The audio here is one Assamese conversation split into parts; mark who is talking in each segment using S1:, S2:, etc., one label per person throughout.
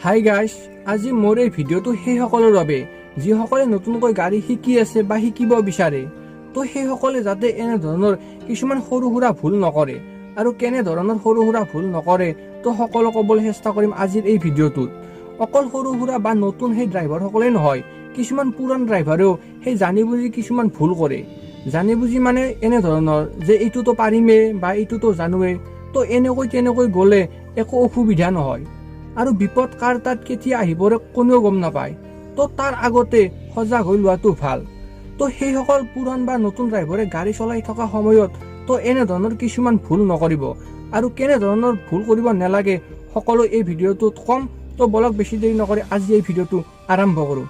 S1: হাই গাইস, আজি মোৰ এই ভিডিঅ'টো সেইসকলৰ বাবে যিসকলে নতুনকৈ গাড়ী শিকি আছে বা শিকিব বিচাৰে। তো সেইসকলে যাতে এনে ধৰণৰ কিছুমান সৰু সুৰা ভুল নকৰে আৰু কেনে ধৰণৰ সৰু সুৰা ভুল নকৰে তো সকলো ক'বলৈ চেষ্টা কৰিম আজিৰ এই ভিডিঅ'টোত। অকল সৰু সুৰা বা নতুন সেই ড্ৰাইভাৰসকলেই নহয়, কিছুমান পুৰাণ ড্ৰাইভাৰেও সেই জানি বুজি কিছুমান ভুল কৰে। জানি বুজি মানে এনে ধৰণৰ যে এইটোতো পাৰিমেই বা এইটোতো জানোৱেই, তো এনেকৈ তেনেকৈ গ'লে একো অসুবিধা নহয় আৰু বিপদ কাৰ তাত কেতিয়া আহি পৰে কোনেও গম নাপায়। তো তাৰ আগতে সজাগ হৈ লোৱাটো ভাল। তো সেইসকল পুৰাণ বা নতুন ড্ৰাইভাৰে গাড়ী চলাই থকা সময়ত তো এনে ধৰণৰ কিছুমান ভুল নকৰিব আৰু কেনে ধৰণৰ ভুল কৰিব নালাগে সকলো এই ভিডিঅ'টোত কম। তো বলক বেছি দেৰি নকৰি আজি এই ভিডিঅ'টো আৰম্ভ কৰোঁ।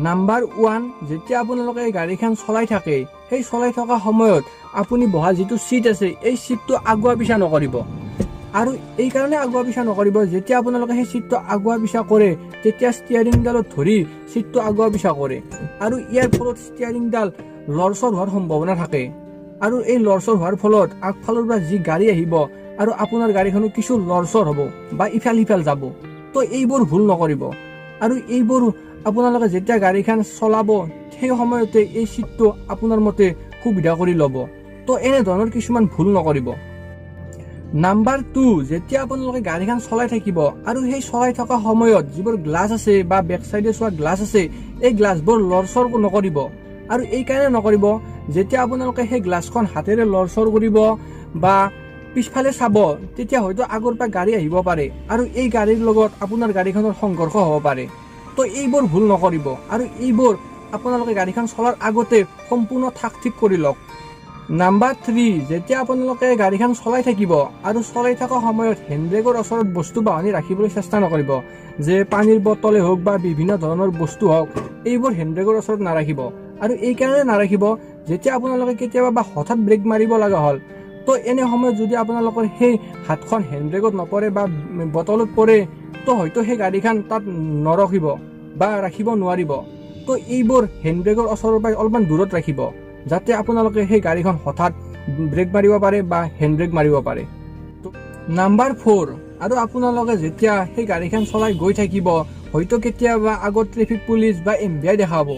S1: নাম্বাৰ 1, যেতিয়া আপোনালোকে এই গাড়ীখন চলাই থাকে সেই চলাই থকা সময়ত আপুনি বহা যিটো চিট আছে এই চিটটো আগুৱা পিছা নকৰিব। আৰু এই কাৰণে আগুৱা পিছা নকৰিব, যেতিয়া আপোনালোকে সেই চিটটো আগুৱা পিছা কৰে তেতিয়া ষ্টিয়াৰিংডালত ধৰি চিটটো আগুৱা পিছা কৰে আৰু ইয়াৰ ফলত ষ্টিয়াৰিংডাল লৰচৰ হোৱাৰ সম্ভাৱনা থাকে আৰু এই লৰচৰ হোৱাৰ ফলত আগফালৰ পৰা যি গাড়ী আহিব আৰু আপোনাৰ গাড়ীখনো কিছু লৰচৰ হ'ব বা ইফাল সিফাল যাব। তো এইবোৰ ভুল নকৰিব আৰু এইবোৰ আপোনালোকে যেতিয়া গাড়ীখন চলাব সেই সময়তে এই চিটটো আপোনাৰ মতে সুবিধা কৰি ল'ব। তো এনে ধৰণৰ কিছুমান ভুল নকৰিব। নাম্বাৰ 2, যেতিয়া আপোনালোকে গাড়ীখন চলাই থাকিব আৰু সেই চলাই থকা সময়ত যিবোৰ গ্লাছ আছে বা বেক চাইডে চোৱা গ্লাছ আছে এই গ্লাছবোৰ লৰচৰ নকৰিব। আৰু এই কাৰণে নকৰিব, যেতিয়া আপোনালোকে সেই গ্লাছখন হাতেৰে লৰচৰ কৰিব বা পিছফালে চাব তেতিয়া হয়তো আগৰ পৰা গাড়ী আহিব পাৰে আৰু এই গাড়ীৰ লগত আপোনাৰ গাড়ীখনৰ সংঘৰ্ষ হ'ব পাৰে। তো এইবোৰ ভুল নকৰিব আৰু এইবোৰ আপোনালোকে গাড়ীখন চলাৰ আগতে সম্পূৰ্ণ ঠাক ঠিক কৰি লওক। নাম্বাৰ 3, যেতিয়া আপোনালোকে গাড়ীখন চলাই থাকিব আৰু চলাই থকা সময়ত হেণ্ডব্ৰেকৰ ওচৰত বস্তু বাহনি ৰাখিবলৈ চেষ্টা নকৰিব। যে পানীৰ বটলে হওক বা বিভিন্ন ধৰণৰ বস্তু হওক এইবোৰ হেণ্ডব্ৰেকৰ ওচৰত নাৰাখিব। আৰু এই কাৰণে নাৰাখিব, যেতিয়া আপোনালোকে কেতিয়াবা বা হঠাৎ ব্ৰেক মাৰিব লগা হ'ল তো এনে সময়ত যদি আপোনালোকৰ সেই হাতখন হেণ্ডব্ৰেকত নপৰে বা বটলত পৰে তো হয়তো সেই গাড়ীখন তাত নৰখিব বা ৰাখিব নোৱাৰিব। তো এইবোৰ হেণ্ডব্ৰেকৰ ওচৰৰ পৰা অলপমান দূৰত ৰাখিব যাতে আপোনালোকে সেই গাড়ীখন হঠাৎ ব্ৰেক মাৰিব পাৰে বা হেণ্ডব্ৰেক মাৰিব পাৰে। নাম্বাৰ 4, আৰু আপোনালোকে যেতিয়া সেই গাড়ীখন চলাই গৈ থাকিব হয়তো কেতিয়াবা আগত ট্ৰেফিক পুলিচ বা MVI দেখাব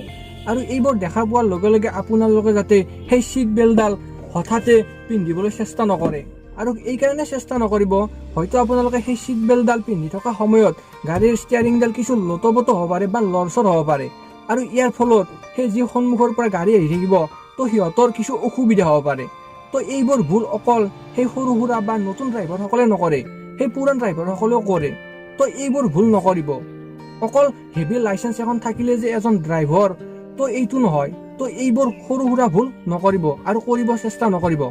S1: আৰু এইবোৰ দেখা পোৱাৰ লগে লগে আপোনালোকে যাতে সেই চিট বেল্টডাল হঠাতে পিন্ধিবলৈ চেষ্টা নকৰে। আৰু এই কাৰণে চেষ্টা নকৰিব, হয়তো আপোনালোকে সেই চিট বেল্টডাল পিন্ধি থকা সময়ত গাড়ীৰ ষ্টিয়াৰিংডাল কিছু লতবত হ'ব পাৰে বা লৰচৰ হ'ব পাৰে আৰু ইয়াৰ ফলত সেই যি সন্মুখৰ পৰা গাড়ী আহি থাকিব তো সিহঁতৰ কিছু অসুবিধা হ'ব পাৰে। তো এইবোৰ ভুল অকল সেই সৰু সুৰা বা নতুন ড্ৰাইভাৰসকলে নকৰে, সেই পুৰাণ ড্ৰাইভাৰসকলেও কৰে। তো এইবোৰ ভুল নকৰিব। অকল হেভি লাইচেন্স এখন থাকিলে যে এজন ড্ৰাইভাৰ তো এইটো নহয়। তো এইবোৰ সৰু সুৰা ভুল নকৰিব আৰু কৰিব চেষ্টা নকৰিব।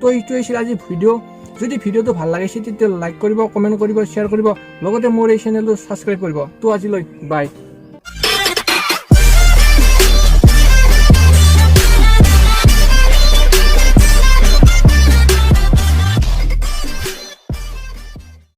S1: তো এইটোৱে আছিল আজি ভিডিঅ'। যদি ভিডিঅ'টো ভাল লাগিছে তেতিয়া লাইক কৰিব, কমেণ্ট কৰিব, শ্বেয়াৰ কৰিব, লগতে মোৰ এই চেনেলটো ছাবস্ক্ৰাইব কৰিব। তো আজিলৈ বাই।